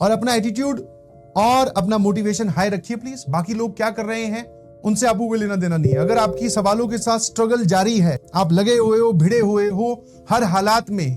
और अपना एटीट्यूड और अपना मोटिवेशन हाई रखिए प्लीज। बाकी लोग क्या कर रहे हैं उनसे आपको कोई लेना देना नहीं है। अगर आपकी सवालों के साथ स्ट्रगल जारी है, आप लगे हुए हो, भिड़े हुए हो हर हालात में,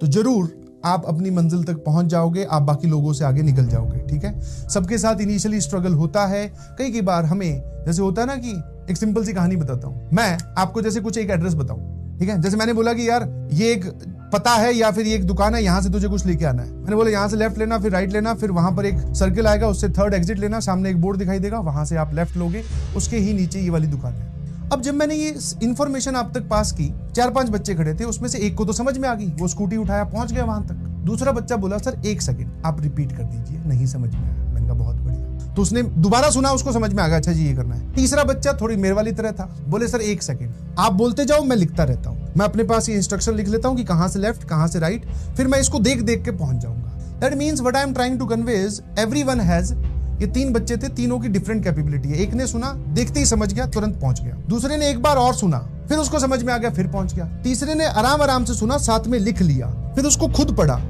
तो जरूर आप अपनी मंजिल तक पहुंच जाओगे, आप बाकी लोगों से आगे निकल जाओगे। ठीक है, सबके साथ इनिशियली स्ट्रगल होता है। कई बार हमें जैसे होता है ना कि एक सिंपल सी कहानी बताता हूं मैं आपको, जैसे कुछ एक एड्रेस बताऊं, ठीक है, जैसे मैंने बोला कि यार ये एक पता है या फिर ये एक दुकान है, यहां से तुझे कुछ लेके आना है। मैंने बोला यहां से लेफ्ट लेना, फिर राइट लेना, फिर वहां पर एक सर्किल आएगा, उससे थर्ड एग्जिट लेना, सामने एक बोर्ड दिखाई देगा, वहां से आप लेफ्ट लोगे, उसके ही नीचे ये वाली दुकान है। अब जब मैंने ये इंफॉर्मेशन आप तक पास की, 4-5 बच्चे खड़े थे, उसमें से एक को तो समझ में आ गई, वो स्कूटी उठाया, पहुंच गया वहां तक। दूसरा बच्चा बोला सर 1 सेकंड आप रिपीट कर दीजिए, नहीं समझ में आया। मैंने कहा बहुत बढ़िया, तो उसने दोबारा सुना, उसको समझ में आ गया, अच्छा जी ये करना है। तीसरा बच्चा थोड़ी मेरे वाली तरह था, बोले सर 1 सेकंड आप बोलते जाओ, मैं लिखता रहता हूं, मैं अपने पास ये इंस्ट्रक्शन लिख लेता हूं कि कहां से लेफ्ट कहां से राइट, फिर मैं इसको देख देख के पहुंच जाऊंगा। That means what I am trying to convey is everyone has, ये 3 बच्चे थे, तीनों की डिफरेंट कैपेबिलिटी है। एक ने सुना, देखते ही समझ गया, तुरंत पहुंच गया। दूसरे ने एक बार और सुना, फिर उसको समझ में आ गया, फिर पहुंच गया। तीसरे ने आराम आराम से सुना, साथ में लिख लिया, फिर उसको खुद पढ़ा,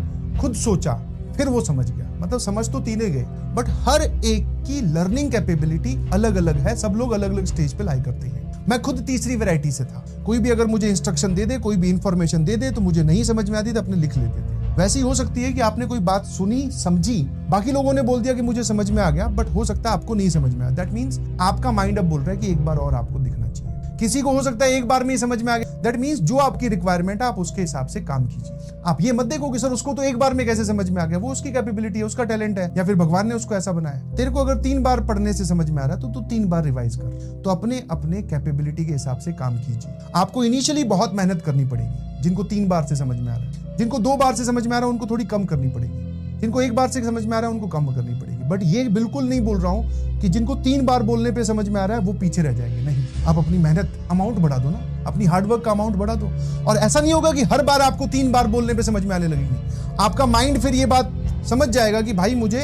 खुद सोचा, फिर वो समझ गया। मतलब समझ तो तीनों गए, बट हर एक की लर्निंग कैपेबिलिटी अलग अलग है। सब लोग अलग अलग स्टेज पे लाई करते हैं। मैं खुद तीसरी वैरायटी से था। कोई भी अगर मुझे इंस्ट्रक्शन दे दे, कोई भी इंफॉर्मेशन दे दे, तो मुझे नहीं समझ में आती तो अपने लिख लेते थे। वैसी हो सकती है कि आपने कोई बात सुनी, समझी, बाकी लोगों ने बोल दिया कि मुझे समझ में आ गया, बट हो सकता है आपको नहीं समझ में आया। दैट मीन्स आपका माइंड अब बोल रहा है कि एक बार और आपको दिखना चाहिए। किसी को हो सकता है एक बार में ही समझ में आ गया। दैट मीन्स जो आपकी रिक्वायरमेंट है आप उसके हिसाब से काम कीजिए। आप ये मत देखो कि सर उसको तो एक बार में कैसे समझ में आ गया, वो उसकी कैपेबिलिटी है, उसका टैलेंट है, या फिर भगवान ने उसको ऐसा बनाया। तेरे को अगर 3 बार पढ़ने से समझ में आ रहा है तो तू 3 बार रिवाइज कर। तो अपने अपने कैपेबिलिटी के हिसाब से काम कीजिए। आपको इनिशियली बहुत मेहनत करनी पड़ेगी। जिनको 3 बार से समझ में आ रहा है, जिनको 2 बार से समझ में आ रहा है उनको थोड़ी कम करनी पड़ेगी, जिनको 1 बार से समझ में आ रहा है उनको कम करनी पड़ेगी। बट ये बिल्कुल नहीं बोल रहा हूं कि जिनको 3 बार बोलने पे समझ में आ रहा है वो पीछे रह जाएंगे। नहीं, आप अपनी मेहनत अमाउंट बढ़ा दो ना, अपनी हार्डवर्क का अमाउंट बढ़ा दो। और ऐसा नहीं होगा कि हर बार आपको 3 बार बोलने पे समझ में आने लगेगी। आपका माइंड फिर ये बात समझ जाएगा कि भाई मुझे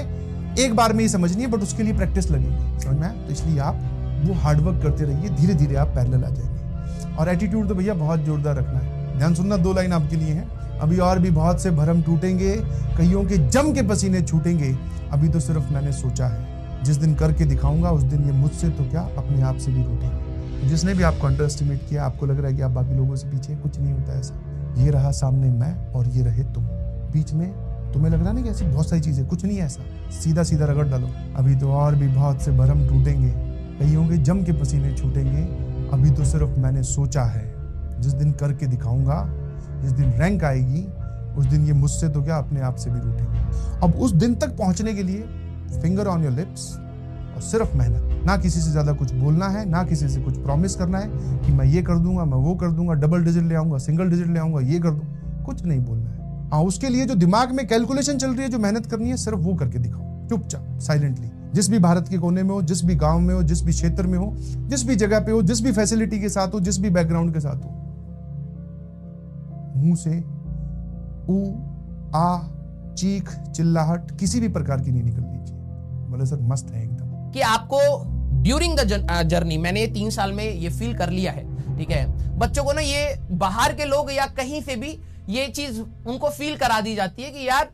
1 बार में ही समझनी है, बट उसके लिए प्रैक्टिस लगेगी। समझ में आया? तो इसलिए आप वो हार्डवर्क करते रहिए, धीरे धीरे आप पैरेलल आ जाएंगे। और एटीट्यूड तो भैया बहुत जोरदार रखना है। ध्यान सुनना, 2 लाइन आपके लिए है। अभी और भी बहुत से भरम टूटेंगे, कईयों के जम के पसीने छूटेंगे, अभी तो सिर्फ मैंने सोचा है, जिस दिन करके दिखाऊंगा उस दिन ये मुझसे तो क्या अपने आप से भी रूठेंगे। जिसने भी आपको अंडर एस्टिमेट किया, आपको लग रहा है कि आप बाकी लोगों से पीछे, कुछ नहीं होता ऐसा। ये रहा सामने मैं और ये रहे तुम, बीच में तुम्हें लग रहा नहीं कि ऐसी बहुत सारी चीजें, कुछ नहीं ऐसा, सीधा सीधा रगड़ डालो। अभी तो और भी बहुत से भरम टूटेंगे, कईयों के जम के पसीने छूटेंगे, अभी तो सिर्फ मैंने सोचा है, जिस दिन करके दिखाऊंगा, जिस दिन रैंक आएगी उस दिन ये मुझसे तो क्या अपने आप से भी रूठेंगे। अब उस दिन तक पहुंचने के लिए फिंगर ऑन योर लिप्स और सिर्फ मेहनत। ना किसी से ज्यादा कुछ बोलना है, ना किसी से कुछ प्रॉमिस करना है कि मैं ये कर दूंगा, मैं वो कर दूंगा, डबल डिजिट ले आऊंगा, सिंगल डिजिट ले आऊंगा, ये कर दूं, कुछ नहीं बोलना है। हाँ, उसके लिए जो दिमाग में कैलकुलेशन चल रही है, जो मेहनत करनी है, सिर्फ वो करके दिखाओ, चुपचाप साइलेंटली। जिस भी भारत के कोने में हो, जिस भी गांव में हो, जिस भी क्षेत्र में हो, जिस भी जगह पे हो, जिस भी फैसिलिटी के साथ हो, जिस भी बैकग्राउंड के साथ हो, मुंह से ऊ आ चीख चिल्लाहट किसी भी प्रकार की नहीं निकलनी चाहिए। बोले सर मस्त है एकदम। कि आपको ड्यूरिंग द जर्नी, मैंने 3 साल में ये फील कर लिया है, ठीक है। बच्चों को ना ये बाहर के लोग या कहीं से भी ये चीज उनको फील करा दी जाती है कि यार